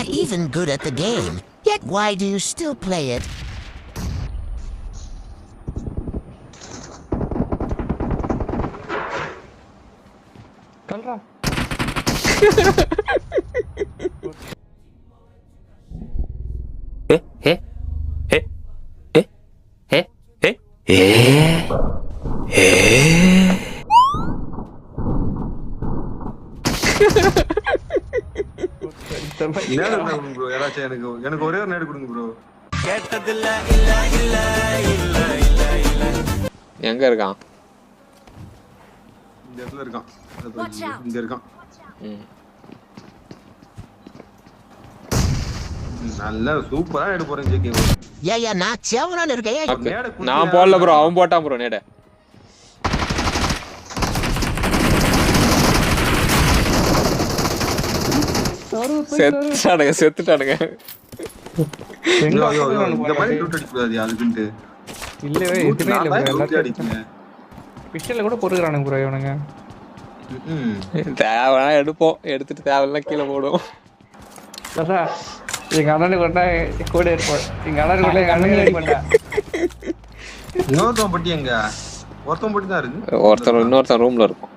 not even good at the game. Yet why do you still play it? சொல்றா எனக்கு ஒரே ஒரு நேடு கொடுங்க ப்ரோ. எங்க இருக்கான்? இந்த இடத்துல இருக்கான். இங்க இருக்கான். நல்ல சூப்பரா நேடு போறேன் ஜேகே. Yeah, நான் சேவனான இருக்கேன். நான் போடல ப்ரோ, அவன் போட்டான் ப்ரோ நேட. செத்துட்டானுங்க. இந்த மாதிரி லூட் அடிக்க கூடாது அதுக்குன்னு. இல்லவே எதுமே இல்ல ப்ரோ, எல்லாத்தையும் அடிக்குங்க. பிஸ்டல்ல கூட பொறுக்குறானுங்க ப்ரோ இவனுங்க. தேவனா எடுப்போம், எடுத்துட்டு தேவலாம் கீழே போடுவோம். அடா எங்க அண்ணனுக்கு கொண்டா கூட இருப்போம். எங்க அண்ணனுக்கு கொண்டா எங்க அண்ணனுக்கு அடிப்படா. இன்னொருத்தன் பட்டி எங்க? ஒருத்தன் பட்டி தான் இருக்கு. இன்னொருத்தன் ரூம்ல இருக்கும்.